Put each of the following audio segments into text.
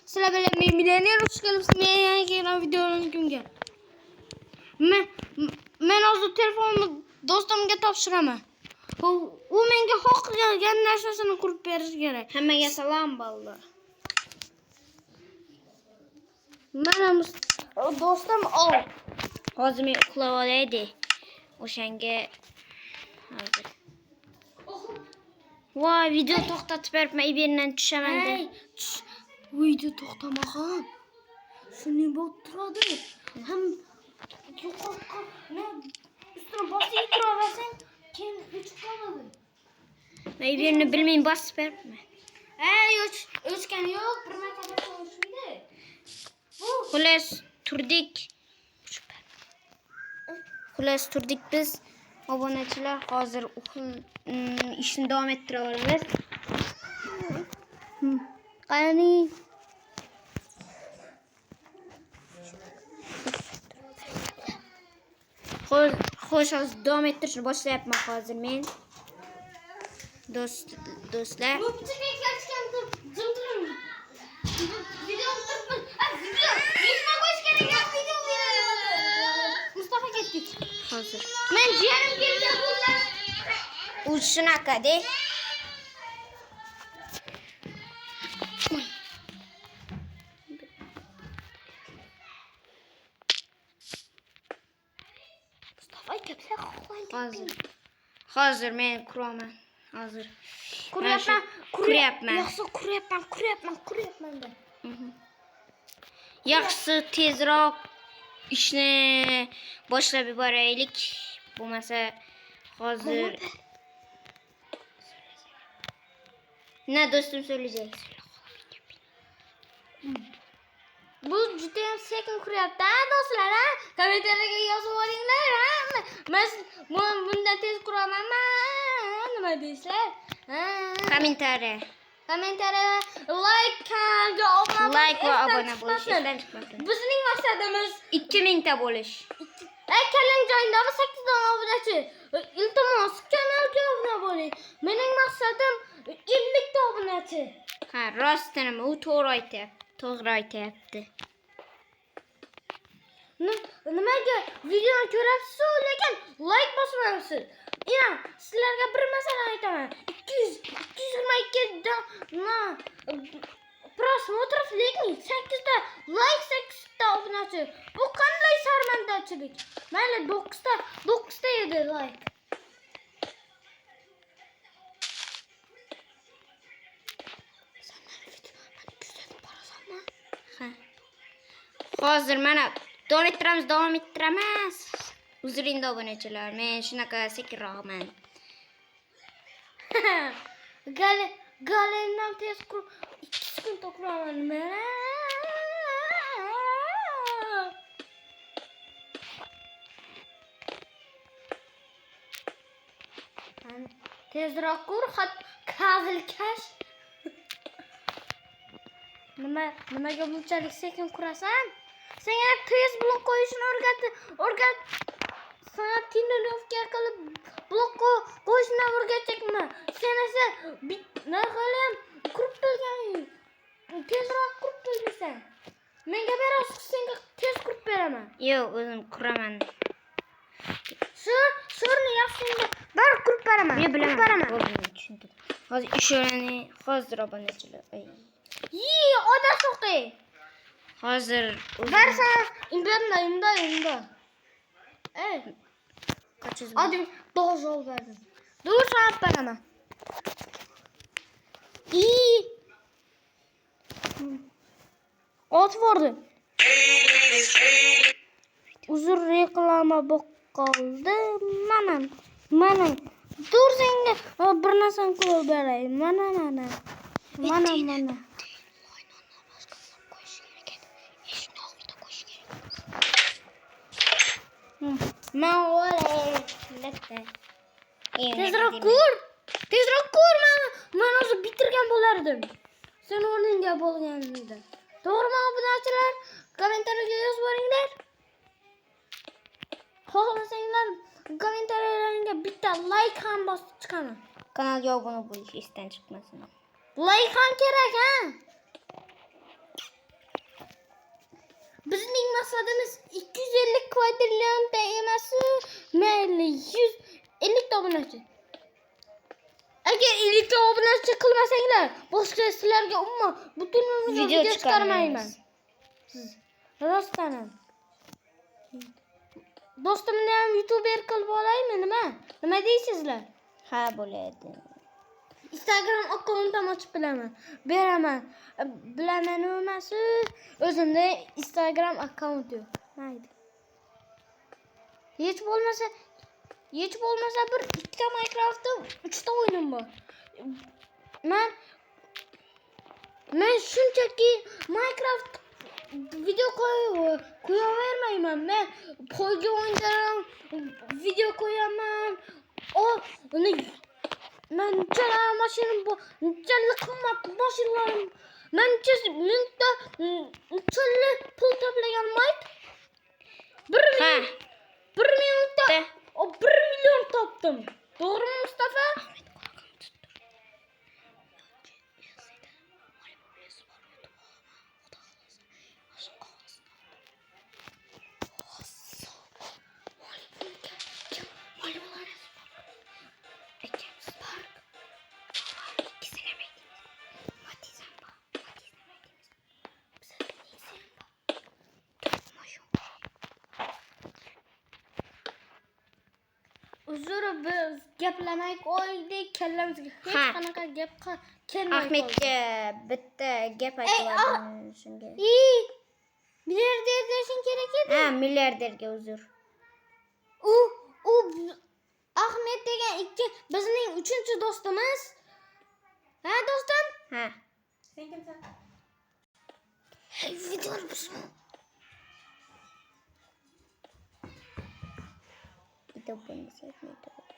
Sizlar bilan men millioner chiqib, men yangi videoni kunga. Men hozir telefonimni do'stimga topshiraman. U menga xohlagan narsasini qurib berish kerak. Hammaga salom bo'ldi. Mana do'stim ol. Hozir men uxlab olaydi. O'shanga hozir. Voy, video to'xtatib beribman, iberidan tushaman deb. Video to'xtamagan. Shuni bo'lib turadi. Ham yo'qqa ustini bosib turaversang, keyin o'chib qoladi. Men iberini bilmayman, bosib beribman. O'chgan yo'q, bir marta bosishdi. Xullas turdik biz. Obunachilar hozir ishni davom ettiraveramiz. Qani Xo'sh, hozir davom ettirishni boshlayapman hozir men. Do'stlar. Mustafa ketdik. Hozir. Men jiyanim kelgan bo'lsa, U shunaqa-da. Mustafa kelsa Hozir men kuraman. Hozir. Kuryapman. Yaxshi kuryapman da. Yaxshisi tezroq ishni boshlab yuboraylik. Bo'lmasa hozir ne do'stim söyleyecek. Bu juda ham sekin kuryapti, do'stlar, ha? Kommentariyga yozib olinglar, ha? Men bundan tez kuramanmi? Nima deysizlar? Kommentariya. Like va obuna bo'lish esdan chiqmasin. Bizning maqsadimiz 2000 ta bo'lish. Kallang joyindami 8 dona obunachi. Iltimos, kanalga obuna bo'ling. Mening maqsadim 50 ta obunachi. Ha, rostini u to'g'ri aytayapti. Nimaga videoni ko'rasiz, lekin like bosmayapsiz? Ina, sizlarga bir masala aytaman. 222 prosmotrov, lekin 8 ta like, 8 ta obunachi. Bu qanday sharmandachilik? Mayli 9 ta edi like. Hozir mana davom ettiramiz. Uzring obunachilar. Men shunaqa sekinroqman. Galendan tez 2 sekund o'qiraman men. Tezroq kur, hazilkash. Nimaga bunchalik sekin kurasan? Senga tez blok qo'yishni o'rgat. Sana tinnovka qilib blok qo'yishni o'rgataymi? Sen esa narxalam kurib bilganing. Tezroq kurib bilmaysan. Menga berasiz, senga tez kurib beraman. Yo'q, o'zim kuraman. Shurni yaxshingda bir kurib beraman. Men bilaman. Tushundim. Hozir ishlarni hozir obunachilar. Oda so'qi. Hozir versana imda. Kaçız mı? Hadi doz ol verdim. Dur sana beraman. Ot vardı. Uzun reklama bok qoldi. Mana. Dur senga bir narsani ko'rib beray. Mana. Men olay. Tezroq kur. Men hozir bitirgan bo'lardim. Sen o'rningga bo'lganingda. To'g'rimi obunachilar? Kommentariyaga yozib boringlar. Xohlasanglar kommentariyalarga bitta like ham bosib chiqaman. Kanalga obuna bo'lish esdan chiqmasin. Like ham kerak, ha? maqsadimiz 250 kvadrillion da emas, mayli 150 ta obunachi. Agar 50 ta obunachi qilmasanglar, boshqa sizlarga umuman butun video chiqarmayman. Rostdan ham. Do'stimni ham YouTuber qilib olaymi, nima? Nima deysizlar? Ha, bo'ladi. Instagram akkauntim ochib beraman. Bilaman emas, o'zimda Instagram akkaunt yo'q. Mayli. Hech bo'lmasa bir ikkita Minecraftda 3 ta o'yinim bor. Men shunchaki Minecraft video qo'yavermayman. Men polga o'yinlarim video qo'yaman. Men chala mashinam bor, chala qimmat mashinalarim. Men minutda chala pul to'plaganman. 1 minutda 1 million topdim. To'g'rimi, Mustafa? Uzr, biz gaplamay qo'ydik, kallamizga hech qanaqa gap kelmay qoldi. Ahmetga bitta gap aytdim shunga. Milliarder deshing kerak edi. Ha, milliarderga uzr. U Ahmet degan bizning 3-chi do'stimiz. Ha, do'stim? Ha. Sen kimsan? Hey, video musun? Bitta bo'lmasa, nima qilding?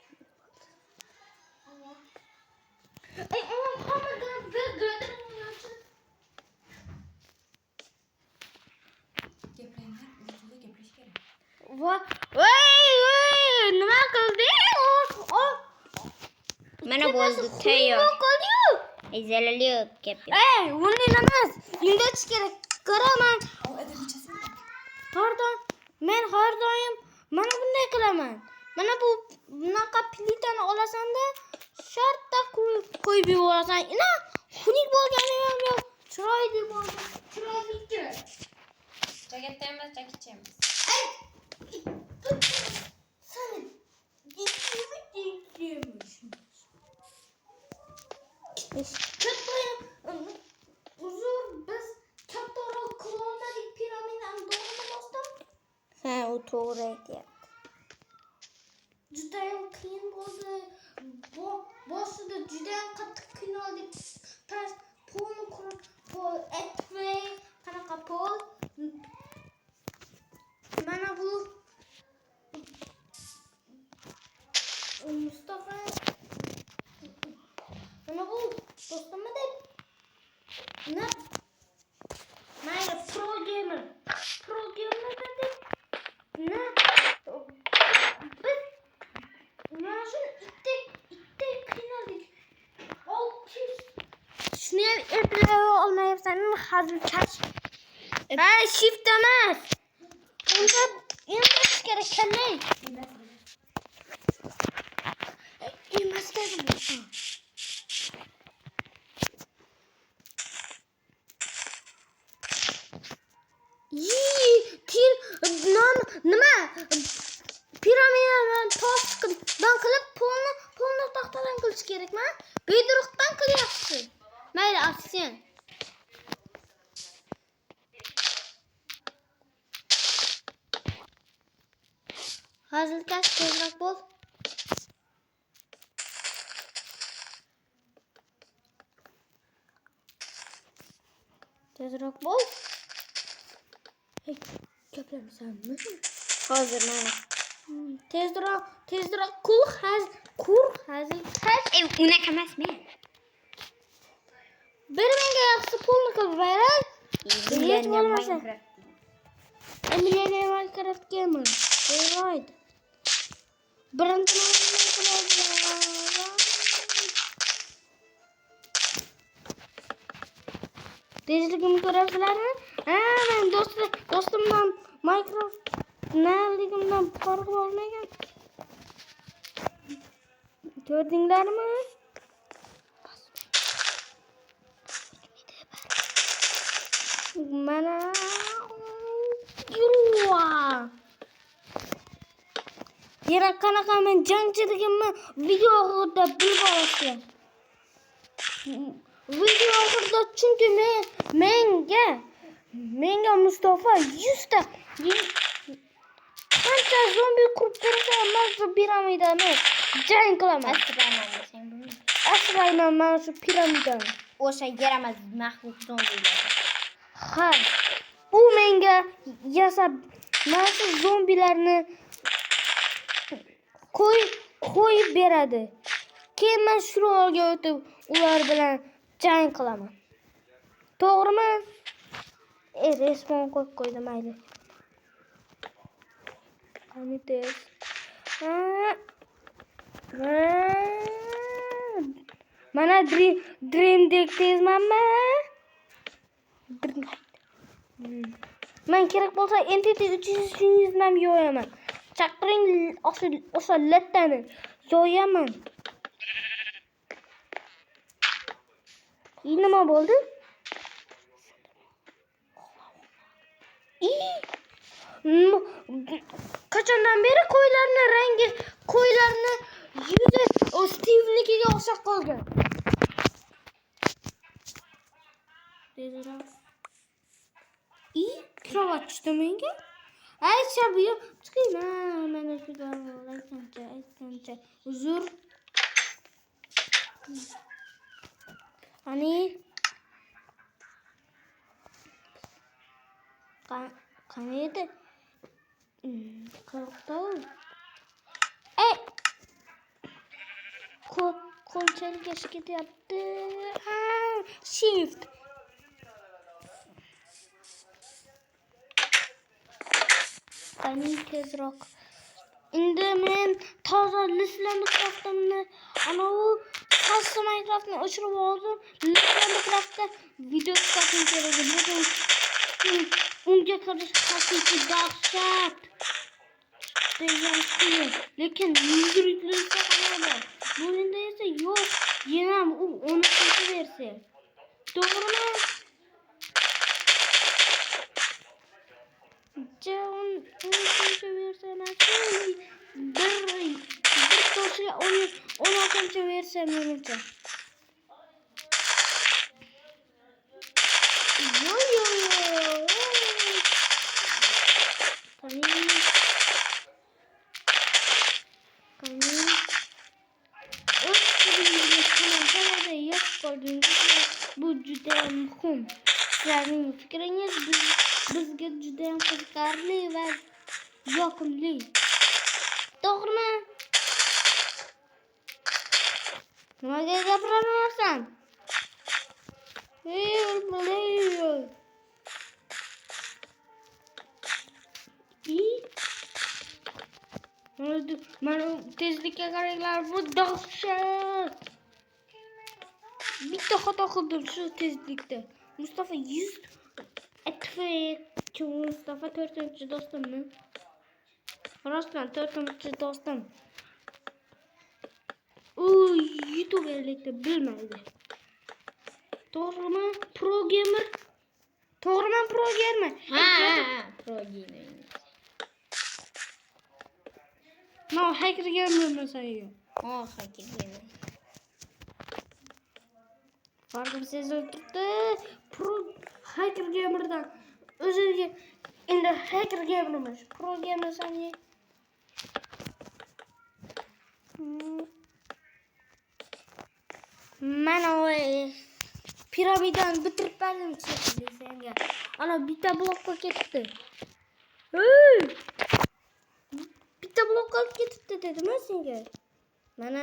Mana bo'ldi, tayyor. Ezalali gap. Uni emas. Ingatish kerak. Qaraman. Men har doim mana bunday qilaman. Mana bunaqa plitani olasanda, shartta qo'yib yuborasan. Ina, xunuk bo'lgani ham yo'q. Chiroyli bo'lgan. Chiroyli. Jagatda emas, jakicha emas. Sen uzr, biz kattaroq qilolmadik piramidani, to'g'rimi do'stim? Ha, u to'g'ri aytyapti. Juda ham qiyin bo'ldi. Boshida juda ham qattiq qiynaldik. Polni aytmay, qanaqa pol? Mana bu Mustafa. Mana bu do'stimmi deb? Mayli, pro gamer deb. Biz mana shu ikkita qiynaldik. 600. Shuni ham eplay olmayapsan, hazilkash. Shift emas. Emas kerak kanday. Emas dedim. Nima? Piramidani toshdan qilib, polni taxtadan qilish kerakmi? Bedroqdan qilyapsiz. Mayli, afsin. Hazilkash, tezroq bo'l. Tezroq bo'l. Hey, gaplamasanmi? Hozir mana. Tezroq kur hazilkash. Unaqa emasmi? Bir menga yaxshi pulni qilib beray. Hech bo'lmasa. Millioner Minecraft gamer. Right. Birinchi tezligimni ko'rasizlarmi? Men do'stimdan Minecraft neligimdan farqi bo'lmagan. Ko'rdinglarmi? Mana yuva. Yana qanaqa men jangchiligimni video oxirida bilib olasiz. Video oxirida chunki menga Mustafa 100 ta qancha zombi qurib ko'rsa men shu piramidani jang qilaman. Asrayman mana shu piramidani. O'sha yaramas maxluq zombilar. Ha. U menga yasab mana shu zombilarni qo'yib beradi. Keyin men shurolga o'tib ular bilan jang qilaman. To'g'rimi? Respawn qo'yib qo'ydi mayli. Qani tez. Mana Dream Deck tezmanmi? Men kerak bo'lsa Entity 300 nam yo'yaman. Chaqiring o'sha lattani yo'yaman. Nima bo'ldi? Qachondan beri qo'ylarni yuzi Steve'nikiga o'xshab qolgan. Tezroq. Krovat tushdi menga. Ay, shabiyo, chiqina, mana shu aytgancha. Uzr. Ani qani edi? Qayoqda u? Qo'lchalik ketyapti. Shift. Qani tezroq. Endi men toza listlarni qildim. Ana u xasta Minecraftni o'chirib oldim. Listlarni qildim. Video chiqarishim kerak edi. Unga qarash haqiqiy dahshat. Lekin yugurishlar qiladi. Bunda esa yo'q. Yana u 10-versiya. To'g'rimi? Jon 10-versiya emas. Bir to'g'ri 16-versiya menimcha. Bu juda muhim. Sizlarning fikringiz bizga juda qiziqarli va yoqimli. To'g'rimi? Nimaga gapiramayapsan? Mana tezlikka qaranglar, bu dahshat. Bitta xato qildim shu tezlikda. Mustafa 100 Mustafa 4-do'stimmi? Rostdan 4-do'stim. U YouTuberlikni bilmaydi. To'g'rimi? Pro gamer. To'g'rimi pro gamer? Ha, pro gamer. No, hacker gamer mesela. Hacker gamer. Farkım sezildi. Pro hacker gamer'dan o'ziga endi hacker gamer'mish. Pro gamer sani. Mana piramidani bitirib berdim senga. Ana bitta blokka ketdi. Bitta blokka ketdi dedim senga. Mana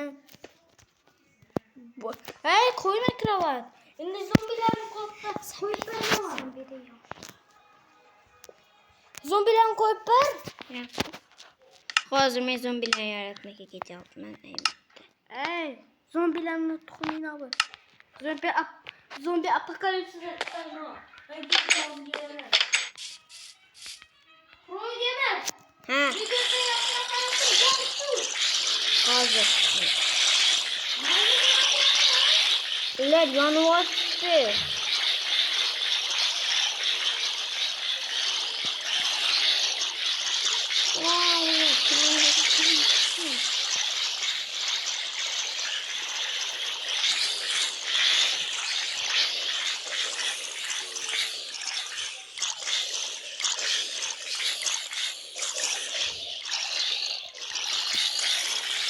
hey, qo'yma kravat. Endi zombilarni qo'yib beraman. Zombilarni qo'yib ber. Hozir men zombilar yaratmoqqa ketyapman. Ey, zombilarni tuxumini ol. Zombi apokalipsida chiqadi. Pro olacak. Ulan yanıma çıktı.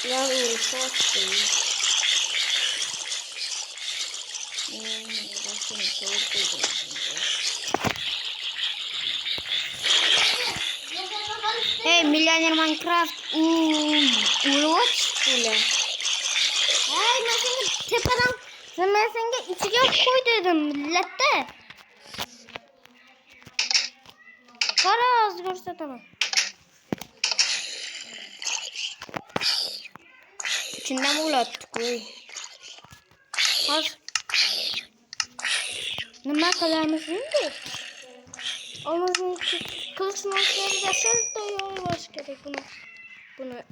Ya uğraştı. Hey Millionaire Minecraft uğraş bile. Hey ben seni tepeden ben seni içine koy dedim millette. Para az görse tamam. İçinden bulattık. Az. Nima qilamiz endi? Olmasın kılıçın ortaya basar da yo'llash kerak buni.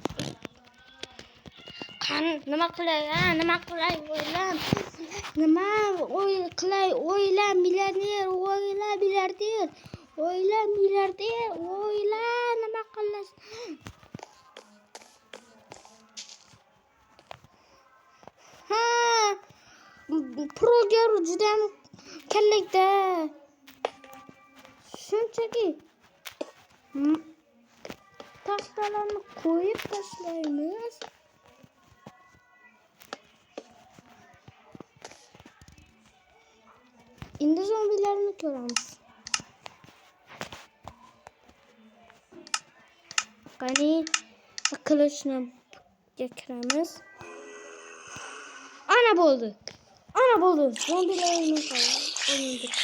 Nima qilay? Nima qilay? O'ylam. Nima qilay? O'ylam millioner, o'ylam milliarder. O'ylam milliarder, o'ylam nima qilish? Proger juda kallikda. Shunchaki taxtalarni qo'yib tashlaymiz. Endi zombilarni ko'ramiz. Qani qilichni kiramiz. Ana bo'ldi. Zombilarni o'ldirdik.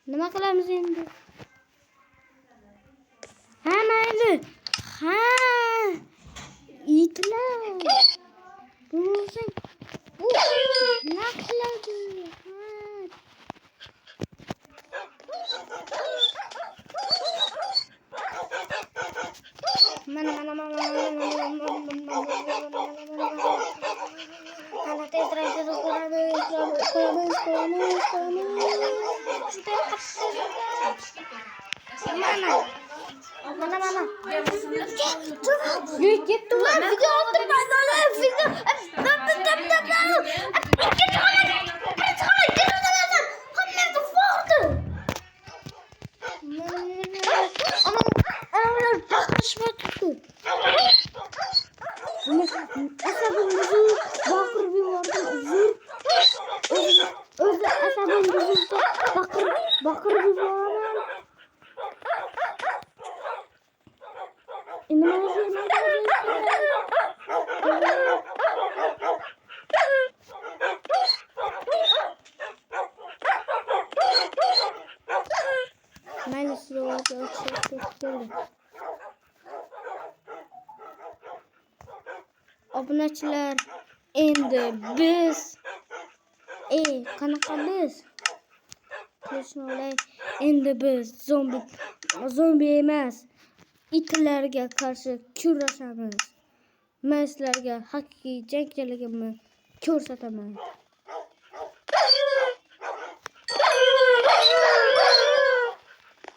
Nima qilamiz endi? Ha, mayli. Ha. Itlar. Bo'lsa bu nima qiladi? Mana. Ana tezroq qo'yamiz. Mana. Get ulan video attırma lan video. Bakır bir var. Obunachilar, endi biz qanaqa biz? Qilishni endi biz zombi emas, itlarga qarshi kurashamiz. Men sizlarga haqiqiy jangchiligimni ko'rsataman.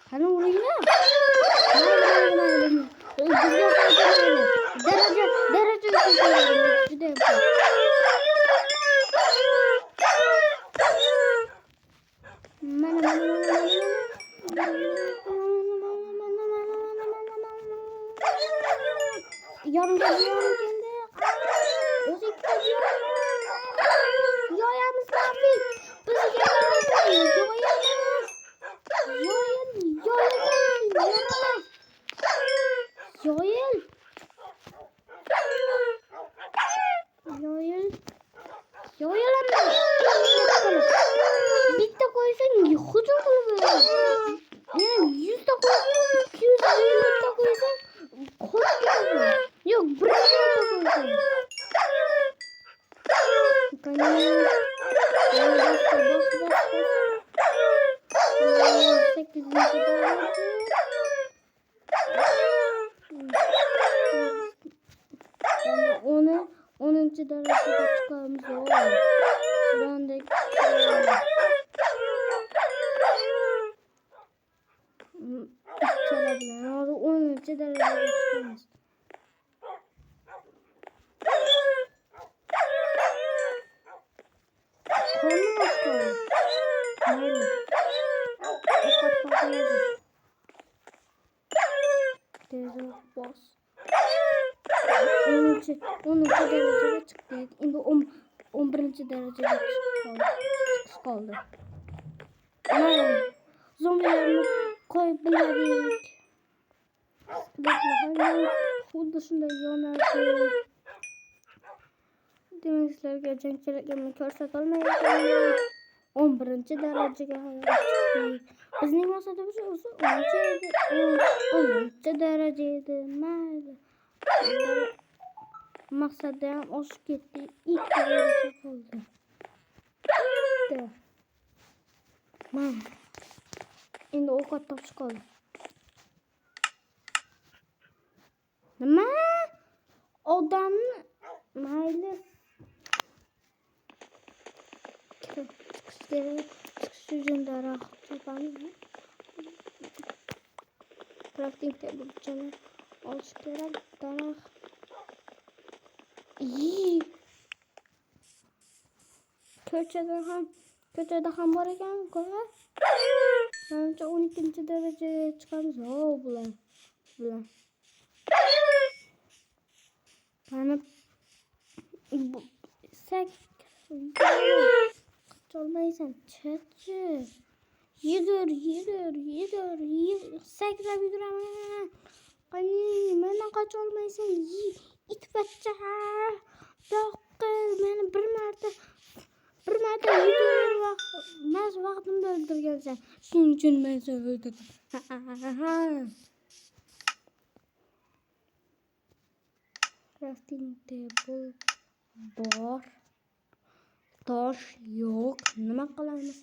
Qani o'ringlar. Yarım geldi. Yoyamiz abi. Bizi bitta qo'ysang hujum qilib. Yani 100 ta qo'ysang, 200 ta qo'ysang Onu 10. derecede çıkarmış o. Ben de çalabilirim. Orada 10. derecede çıkarmış. Konu bakalım. Hayır. Dikkat bakmayalım. Teyze bas. 10. derecede çıktık. Şimdi 11. derecede kaldı. Hayır. Zombilerini koyup biledik. Hayır. Bu dışında yöneldi. Demek sizlerge cenk ko'rsata olmayapti. 11. derecega chiqdik. Bizning maqsadimiz o'zi 10. daraja edi. Mayli. Maqsadda ham oshib ketdi. 2 daraja qoldi. Mayli. Endi ovqat topish qoldi. Nima? Odamni mayli. Çıkış için daraxt yapalım. Crafting table canı olish kerak. Daraxt. Ko'chada ham bor ekan-ku. Menimcha 12. darajaga chiqamiz. Bular. Mana olmaysan chachi. Yugur. Sakrab yuguraman. Qani, mendan qocha olmaysan. It bachcha. Doqqiz, meni bir marta yugur vaqtimda o'ldirgansan. Shuning uchun men seni o'ldirdim. Crafting table bor. Tosh yo'q. Nima qilamiz?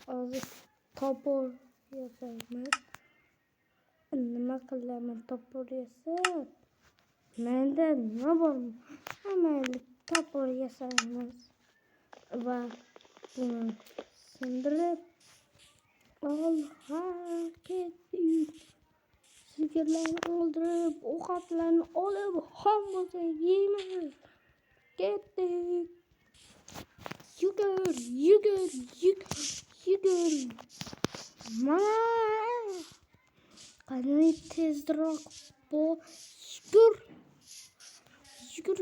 Hozir topor yasaymiz. Nima qilaman topor yasab? Menda nima bor? Mayli topor yasaymiz. Va buni sindirib ketdik. Sigirlarni o'ldirib, ovqatlarni olib, xom bo'lsa yeymiz. Ketdik. Yugur. Mana. Qani tezroq bo'l. Yugur.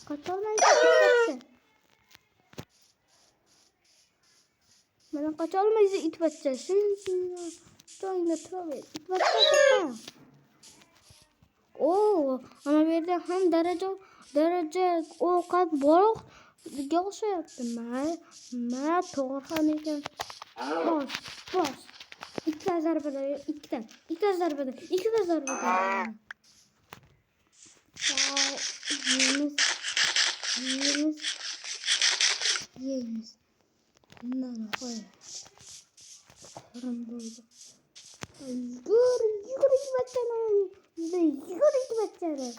Qachonlaysan? Mana qachonlaysa it bachcha. Joyingda turaver. It bachcha. Ana bu yerda ham daraja ovqat borga o'xshayapti. Ma to'g'ri ham ekan. Bos. Ikkita zarbada. Yeymiz. Bundan koy. Ko'rim bo'ldi. Yugur itbachchalar. Yugur itbachchalar.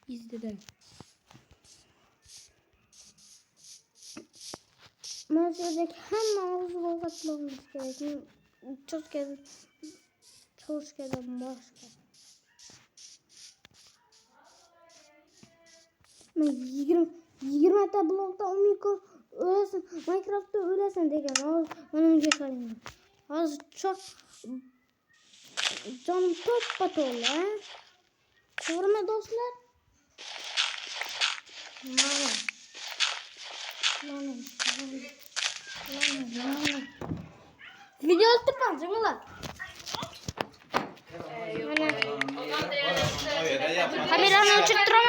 Yüzüden. Masadaki hamma og'zi ovqatlarimiz kerak. Cho'chkadan boshqa. Men 20 ta blokda umiko o'lasan, Minecraftda o'lasan degan. Mana bunga qarang. Hozir jonim to'ppa-to'la. To'g'rimi do'stlar? Mana. Video oltirman, jinglar. Kamerani o'chirib turaman.